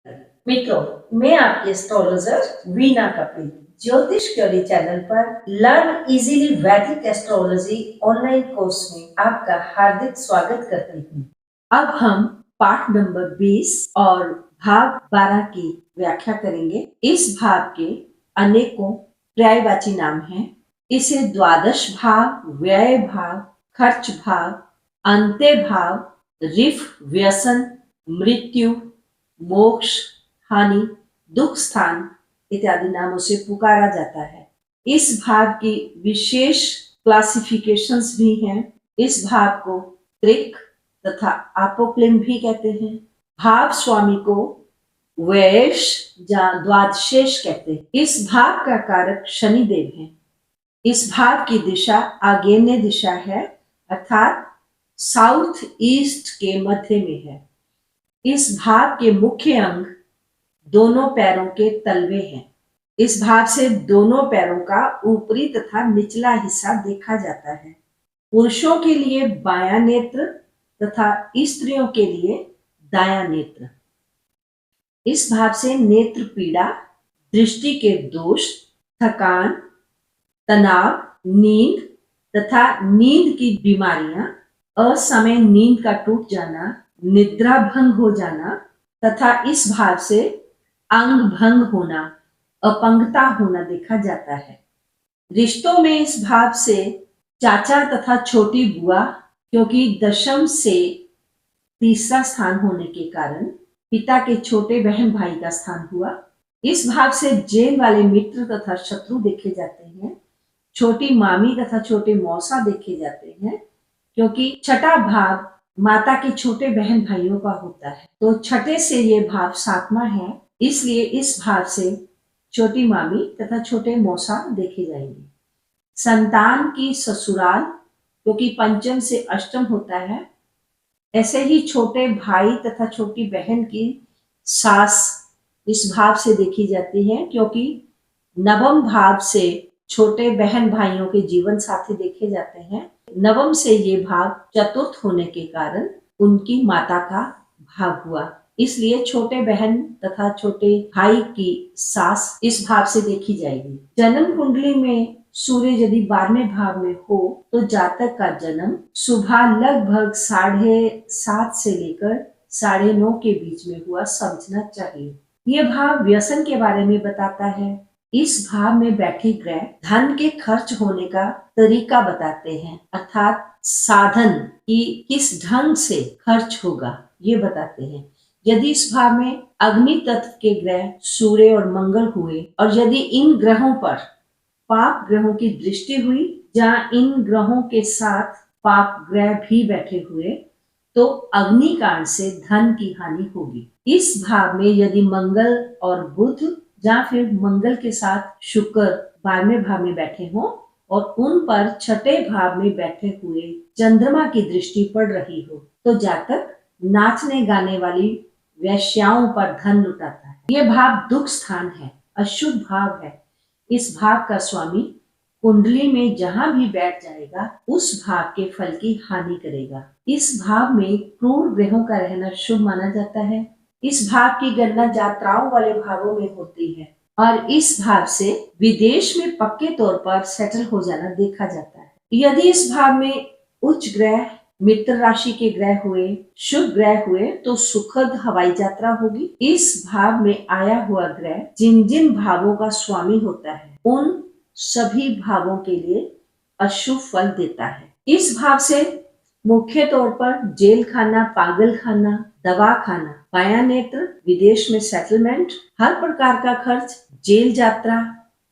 मित्रों, मैं आपकी एस्ट्रोलॉजर वीना कपिल ज्योतिष क्योरी चैनल पर लर्न इजीली वैदिक एस्ट्रोलॉजी ऑनलाइन कोर्स में आपका हार्दिक स्वागत करती हूँ। अब हम पाठ नंबर 20 और भाव 12 की व्याख्या करेंगे। इस भाव के अनेकों पर्यायवाची नाम हैं। इसे द्वादश भाव, व्यय भाव, खर्च भाव, अंत्य भाव, रिफ, व्यसन, मृत्यु, मोक्ष, हानि, दुख स्थान इत्यादि नामों से पुकारा जाता है। इस भाव की विशेष क्लासिफिकेशंस भी हैं। इस भाव को त्रिक तथा आपोक्लिम भी कहते हैं। भाव स्वामी को वैश या द्वादशेष कहते हैं। इस भाव का कारक शनिदेव है। इस भाव की दिशा आग्नेय दिशा है, अर्थात साउथ ईस्ट के मध्य में है। इस भाव के मुख्य अंग दोनों पैरों के तलवे हैं। इस भाव से दोनों पैरों का ऊपरी तथा निचला हिस्सा देखा जाता है। पुरुषों के लिए बायां नेत्र तथा स्त्रियों के लिए दायां नेत्र। इस भाव से नेत्र पीड़ा, दृष्टि के दोष, थकान, तनाव, नींद तथा नींद की बीमारियां, असमय नींद का टूट जाना, निद्रा भंग हो जाना तथा इस भाव से अंग भंग होना, अपंगता होना देखा जाता है। रिश्तों में इस भाव से चाचा तथा छोटी बुआ, क्योंकि दशम से तीसरा स्थान होने के कारण पिता के छोटे बहन भाई का स्थान हुआ। इस भाव से जेल वाले मित्र तथा शत्रु देखे जाते हैं। छोटी मामी तथा छोटे मौसा देखे जाते हैं, क्योंकि छठा भाव माता के छोटे बहन भाइयों का होता है। तो छठे से ये भाव सातवां है, इसलिए इस भाव से छोटी मामी तथा छोटे मौसा देखे जाएंगे। संतान की ससुराल, क्योंकि पंचम से अष्टम होता है, ऐसे ही छोटे भाई तथा छोटी बहन की सास इस भाव से देखी जाती है, क्योंकि नवम भाव से छोटे बहन भाइयों के जीवन साथी देखे जाते हैं। नवम से ये भाव चतुर्थ होने के कारण उनकी माता का भाव हुआ, इसलिए छोटे बहन तथा छोटे भाई की सास इस भाव से देखी जाएगी। जन्म कुंडली में सूर्य यदि 12वें भाव में हो तो जातक का जन्म सुबह लगभग 7:30 से लेकर 9:30 के बीच में हुआ समझना चाहिए। यह भाव व्यसन के बारे में बताता है। इस भाव में बैठे ग्रह धन के खर्च होने का तरीका बताते हैं, अर्थात साधन की किस ढंग से खर्च होगा ये बताते हैं। यदि इस भाव में अग्नि तत्व के ग्रह सूर्य और मंगल हुए और यदि इन ग्रहों पर पाप ग्रहों की दृष्टि हुई या इन ग्रहों के साथ पाप ग्रह भी बैठे हुए तो अग्निकांड से धन की हानि होगी। इस भाव में यदि मंगल और बुध या फिर मंगल के साथ शुक्र 12वें भाव में बैठे हों और उन पर छठे भाव में बैठे हुए चंद्रमा की दृष्टि पड़ रही हो तो जातक नाचने गाने वाली वैश्याओं पर धन लुटाता है। यह भाव दुख स्थान है, अशुभ भाव है। इस भाव का स्वामी कुंडली में जहां भी बैठ जाएगा उस भाव के फल की हानि करेगा। इस भाव में क्रूर ग्रहों का रहना शुभ माना जाता है। इस भाव की गणना यात्राओं वाले भावों में होती है और इस भाव से विदेश में पक्के तौर पर सेटल हो जाना देखा जाता है। यदि इस भाव में उच्च ग्रह मित्र राशि के ग्रह हुए, शुभ ग्रह हुए तो सुखद हवाई यात्रा होगी। इस भाव में आया हुआ ग्रह जिन जिन भावों का स्वामी होता है उन सभी भावों के लिए अशुभ फल देता है। इस भाव से मुख्य तौर पर जेल खाना, पागल खाना, दवा खाना, बायां नेत्र, विदेश में सेटलमेंट, हर प्रकार का खर्च, जेल यात्रा,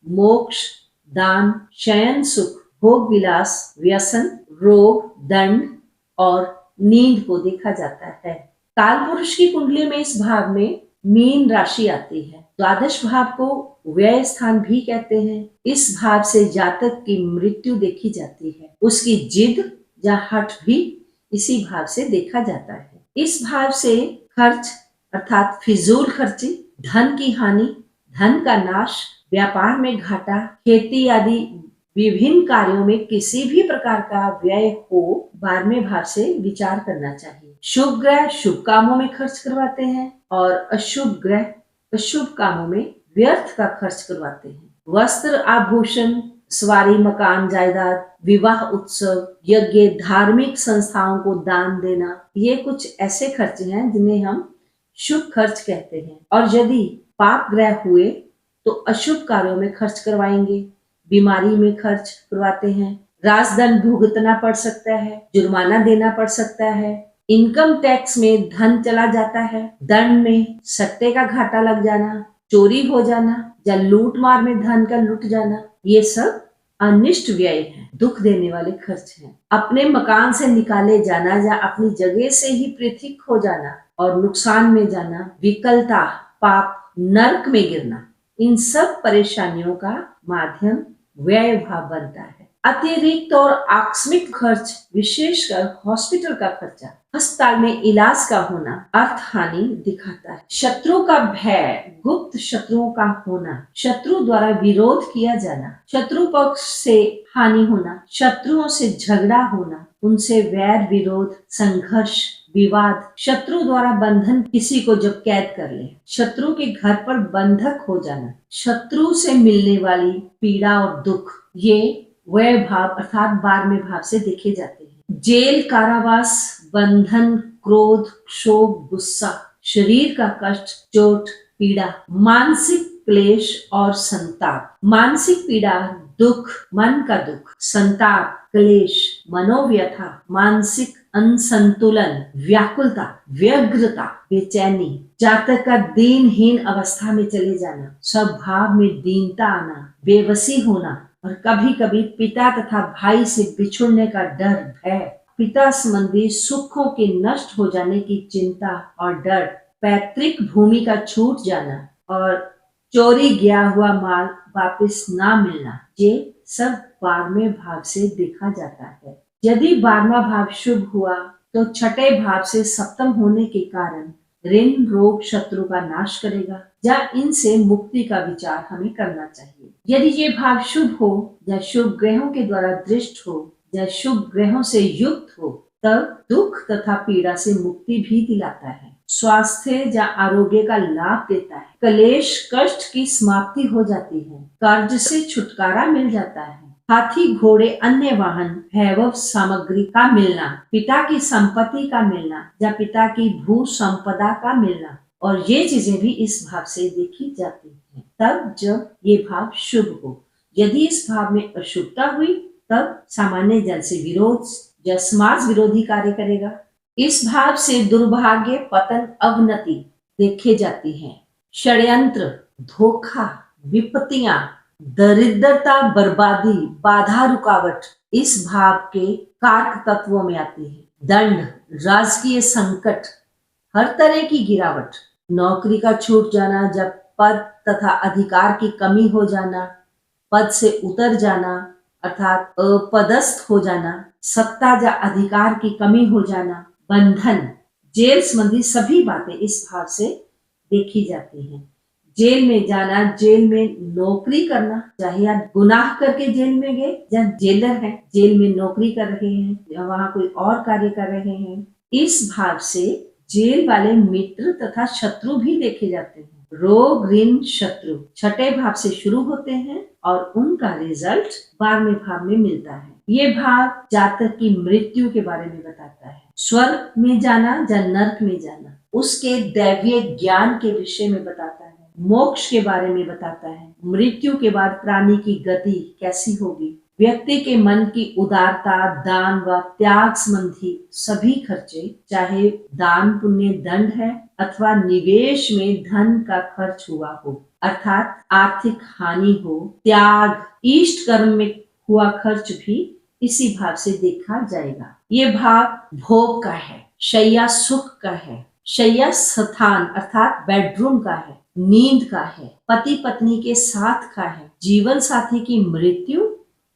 मोक्ष, दान, शयन सुख, भोग विलास, व्यसन, रोग, दंड और नींद को देखा जाता है। काल पुरुष की कुंडली में इस भाव में मीन राशि आती है। द्वादश भाव को व्यय स्थान भी कहते हैं। इस भाव से जातक की मृत्यु देखी जाती है। उसकी जिद या हठ भी इसी भाव से देखा जाता है। इस भाव से खर्च अर्थात फिजूल खर्ची, धन की हानि, धन का नाश, व्यापार में घाटा, खेती आदि विभिन्न कार्यों में किसी भी प्रकार का व्यय हो 12वें भाव से विचार करना चाहिए। शुभ ग्रह शुभ कामों में खर्च करवाते हैं और अशुभ ग्रह अशुभ कामों में व्यर्थ का खर्च करवाते हैं। वस्त्र आभूषण, सवारी, मकान, जायदाद, विवाह उत्सव, यज्ञ, धार्मिक संस्थाओं को दान देना, ये कुछ ऐसे खर्च हैं जिन्हें हम शुभ खर्च कहते हैं। और यदि पाप ग्रह हुए तो अशुभ कार्यों में खर्च करवाएंगे, बीमारी में खर्च करवाते हैं, राजदंड भुगतना पड़ सकता है, जुर्माना देना पड़ सकता है, इनकम टैक्स में धन चला जाता है, दंड में सट्टे का घाटा लग जाना, चोरी हो जाना या लूट मार में धन का लुट जाना, ये सब अनिष्ट व्यय हैं, दुख देने वाले खर्च हैं। अपने मकान से निकाले जाना या अपनी जगह से ही पृथक हो जाना और नुकसान में जाना, विकलता, पाप, नरक में गिरना, इन सब परेशानियों का माध्यम व्यय भाव बनता है। अतिरिक्त और आकस्मिक खर्च, विशेषकर हॉस्पिटल का खर्चा, अस्पताल में इलाज का होना अर्थ हानि दिखाता है। शत्रु का भय, गुप्त शत्रुओं का होना, शत्रु द्वारा विरोध किया जाना, शत्रु पक्ष से हानि होना, शत्रुओं से झगड़ा होना, उनसे वैर विरोध, संघर्ष, विवाद, शत्रु द्वारा बंधन, किसी को जब कैद कर ले, शत्रु के घर पर बंधक हो जाना, शत्रु से मिलने वाली पीड़ा और दुख, ये व्यय भाव अर्थात 12वें भाव से देखे जाते हैं। जेल, कारावास, बंधन, क्रोध, क्षोभ, गुस्सा, शरीर का कष्ट, चोट, पीड़ा, मानसिक क्लेश और संताप। मानसिक पीड़ा, दुख, मन का दुख, संताप, क्लेश, मनोव्यथा, मानसिक असंतुलन, व्याकुलता, व्यग्रता, बेचैनी, जातक का दीनहीन अवस्था में चले जाना, स्वभाव में दीनता आना, बेबसी होना और कभी कभी पिता तथा भाई से बिछुड़ने का डर, भय, पिता संबंधी सुखों के नष्ट हो जाने की चिंता और डर, पैतृक भूमि का छूट जाना और चोरी गया हुआ माल वापस ना मिलना, ये सब 12वें भाव से देखा जाता है। यदि 12वां भाव शुभ हुआ तो छठे भाव से सप्तम होने के कारण ऋण, रोग, शत्रु का नाश करेगा या इनसे मुक्ति का विचार हमें करना चाहिए। यदि ये भाव शुभ हो या शुभ ग्रहों के द्वारा दृष्ट हो या शुभ ग्रहों से युक्त हो, तब दुख तथा पीड़ा से मुक्ति भी दिलाता है, स्वास्थ्य या आरोग्य का लाभ देता है, कलेश कष्ट की समाप्ति हो जाती है, कर्ज से छुटकारा मिल जाता है, हाथी, घोड़े, अन्य वाहन, वैभव सामग्री का मिलना, पिता की संपत्ति का मिलना या पिता की भू संपदा का मिलना, और ये चीजें भी इस भाव से देखी जाती हैं तब जब ये भाव शुभ हो। यदि इस भाव में अशुभता हुई तब सामान्य जन से विरोध या समाज विरोधी कार्य करेगा। इस भाव से दुर्भाग्य, पतन, अवनति देखे जाती हैं। षड्यंत्र, धोखा, विपत्तियां, दरिद्रता, बर्बादी, बाधा, रुकावट इस भाव के कारक तत्वों में आती है। दंड, राजकीय संकट, हर तरह की गिरावट, नौकरी का छूट जाना, जब पद तथा अधिकार की कमी हो जाना, पद से उतर जाना अर्थात अपदस्थ हो जाना, सत्ता या अधिकार की कमी हो जाना, बंधन, जेल संबंधी सभी बातें इस भाव से देखी जाती हैं। जेल में जाना, जेल में नौकरी करना, चाहे आप गुनाह करके जेल में गए या जेलर हैं, जेल में नौकरी कर रहे हैं या वहां कोई और कार्य कर रहे हैं, इस भाव से जेल वाले मित्र तथा शत्रु भी देखे जाते हैं। रोग, ऋण, शत्रु छठे भाव से शुरू होते हैं और उनका रिजल्ट 12वें भाव में मिलता है। ये भाव जातक की मृत्यु के बारे में बताता है, स्वर्ग में जाना या नरक में जाना, उसके दैवीय ज्ञान के विषय में बताता है, मोक्ष के बारे में बताता है, मृत्यु के बाद प्राणी की गति कैसी होगी, व्यक्ति के मन की उदारता, दान व त्याग संबंधी सभी खर्चे, चाहे दान पुण्य दंड है अथवा निवेश में धन का खर्च हुआ हो अर्थात आर्थिक हानि हो, त्याग, इष्ट कर्म में हुआ खर्च भी इसी भाव से देखा जाएगा। ये भाव भोग का है, शैया सुख का है, शैया स्थान अर्थात बेडरूम का है, नींद का है, पति पत्नी के साथ का है, जीवन साथी की मृत्यु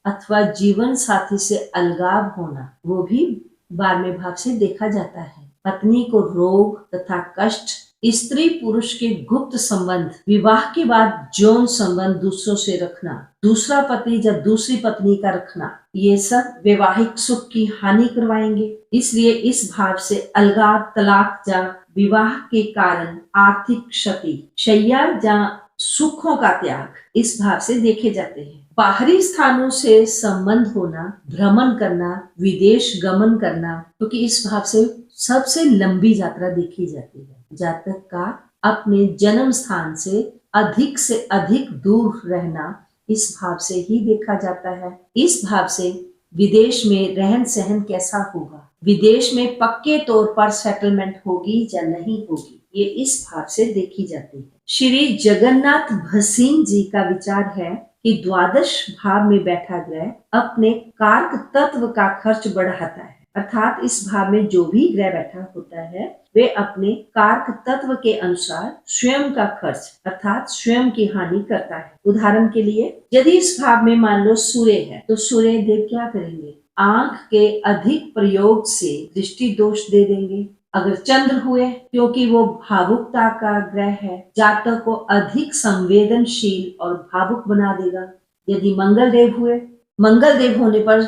अथवा जीवन साथी से अलगाव होना, वो भी 12वें भाव से देखा जाता है। पत्नी को रोग तथा कष्ट, स्त्री पुरुष के गुप्त संबंध, विवाह के बाद यौन संबंध दूसरों से रखना, दूसरा पति या दूसरी पत्नी का रखना, ये सब वैवाहिक सुख की हानि करवाएंगे। इसलिए इस भाव से अलगाव, तलाक या विवाह के कारण आर्थिक क्षति, शैया या सुखों का त्याग इस भाव से देखे जाते हैं। बाहरी स्थानों से संबंध होना, भ्रमण करना, विदेश गमन करना, क्योंकि इस भाव से सबसे लंबी यात्रा देखी जाती है। जातक का अपने जन्म स्थान से अधिक दूर रहना इस भाव से ही देखा जाता है। इस भाव से विदेश में रहन सहन कैसा होगा, विदेश में पक्के तौर पर सेटलमेंट होगी या नहीं होगी, ये इस भाव से देखी जाती है। श्री जगन्नाथ भसीन जी का विचार है कि द्वादश भाव में बैठा ग्रह अपने कारक तत्व का खर्च बढ़ाता है, अर्थात इस भाव में जो भी ग्रह बैठा होता है वे अपने कारक तत्व के अनुसार स्वयं का खर्च अर्थात स्वयं की हानि करता है। उदाहरण के लिए यदि इस भाव में मान लो सूर्य है तो सूर्य देव क्या करेंगे, आंख के अधिक प्रयोग से दृष्टि दोष दे देंगे। अगर चंद्र हुए, क्योंकि वो भावुकता का ग्रह है, जातक को अधिक संवेदनशील और भावुक बना देगा। यदि मंगल देव हुए, मंगल देव होने पर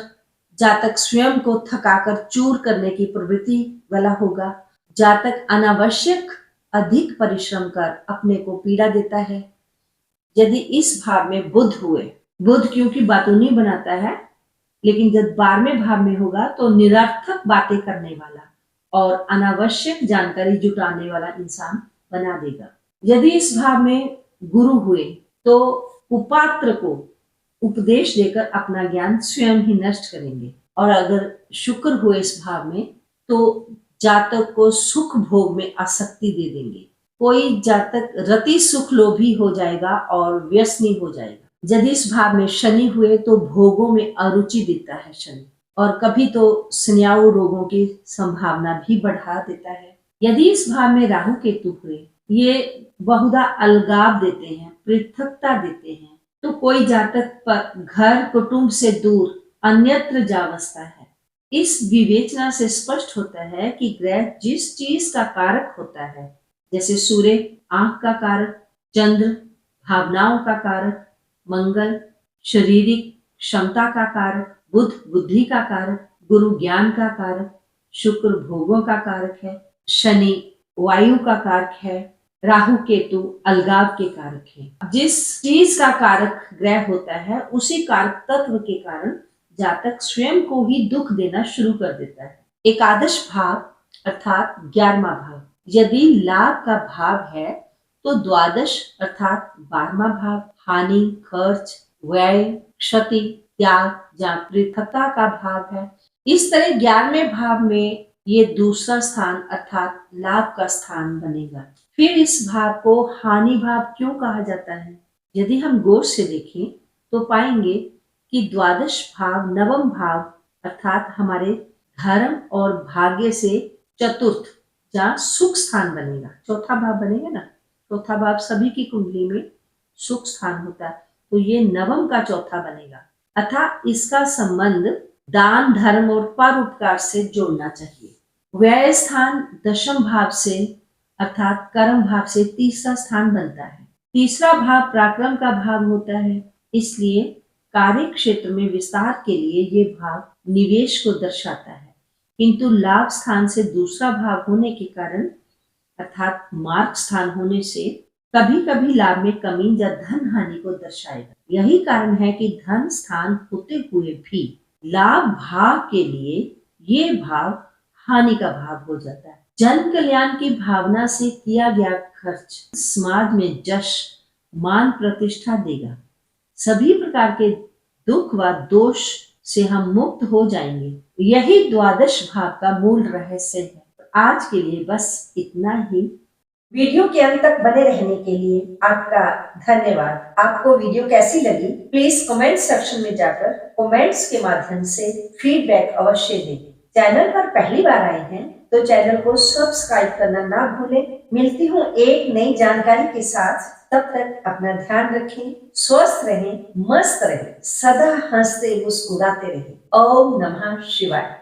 जातक स्वयं को थकाकर चूर करने की प्रवृत्ति वाला होगा। जातक अनावश्यक अधिक परिश्रम कर अपने को पीड़ा देता है। यदि इस भाव में बुध हुए, बुध क्योंकि बातूनी बनाता है, लेकिन जब 12वें भाव में होगा तो निरर्थक बातें करने वाला और अनावश्यक जानकारी जुटाने वाला इंसान बना देगा। यदि इस भाव में गुरु हुए तो कुपात्र को उपदेश देकर अपना ज्ञान स्वयं ही नष्ट करेंगे। और अगर शुक्र हुए इस भाव में तो जातक को सुख भोग में आसक्ति दे देंगे। कोई जातक रति सुख लोभी हो जाएगा और व्यसनी हो जाएगा। यदि इस भाव में शनि हुए तो भोगों में अरुचि देता है शनि, और कभी तो स्नायु रोगों की संभावना भी बढ़ा देता है। यदि इस भाव में राहु केतु हुए, ये बहुधा अलगाव देते हैं, पृथकता देते हैं। तो कोई जातक पर घर कुटुंब से दूर अन्यत्र जा बसता है। इस विवेचना से स्पष्ट होता है कि ग्रह जिस चीज का कारक होता है, जैसे सूर्य आंख का कारक, चंद्र भावनाओं का कारक, मंगल शारीरिक क्षमता का कारक, बुध बुद्धि का कारक, गुरु ज्ञान का कारक, शुक्र भोगों का कारक है, शनि वायु का कारक है, राहु केतु अलगाव के कारक है। जिस चीज का कारक ग्रह होता है उसी कारक तत्व के कारण जातक स्वयं को ही दुख देना शुरू कर देता है। एकादश भाव अर्थात 11वां भाव यदि लाभ का भाव है तो द्वादश अर्थात 12वां भाव हानि, खर्च, व्यय, क्षति, त्याग या पृथकता का भाव है। इस तरह 11वें भाव में ये दूसरा स्थान अर्थात लाभ का स्थान बनेगा। फिर इस भाव को हानि भाव क्यों कहा जाता है? यदि हम गौर से देखें तो पाएंगे कि द्वादश भाव 9वां भाव अर्थात हमारे धर्म और भाग्य से चतुर्थ या सुख स्थान बनेगा। चौथा भाव बनेगा ना, चौथा भाव सभी की कुंडली में सुख स्थान होता है, तो ये 9वां का चौथा बनेगा। अर्थात इसका संबंध दान, धर्म और परोपकार से जोड़ना चाहिए। व्यय स्थान 10वें भाव से अर्थात कर्म भाव से तीसरा स्थान बनता है। तीसरा भाव पराक्रम का भाव होता है, इसलिए कार्य क्षेत्र में विस्तार के लिए ये भाव निवेश को दर्शाता है। किंतु लाभ स्थान से दूसरा भाव होने के कारण अर्थात मार्ग स्थान होने से कभी कभी लाभ में कमी या धन हानि को दर्शाएगा। यही कारण है कि धन स्थान होते हुए भी लाभ भाव के लिए ये भाव हानि का भाव हो जाता है। जन कल्याण की भावना से किया गया खर्च समाज में यश, मान, प्रतिष्ठा देगा। सभी प्रकार के दुख व दोष से हम मुक्त हो जाएंगे। यही द्वादश भाव का मूल रहस्य है। आज के लिए बस इतना ही। वीडियो के अंत तक बने रहने के लिए आपका धन्यवाद। आपको वीडियो कैसी लगी प्लीज कमेंट सेक्शन में जाकर कमेंट्स के माध्यम से फीडबैक अवश्य दें। चैनल पर पहली बार आए हैं तो चैनल को सब्सक्राइब करना ना भूलें। मिलती हूँ एक नई जानकारी के साथ, तब तक अपना ध्यान रखें, स्वस्थ रहें, मस्त रहें, सदा हंसते मुस्कुराते रहें। ओम नमः शिवाय।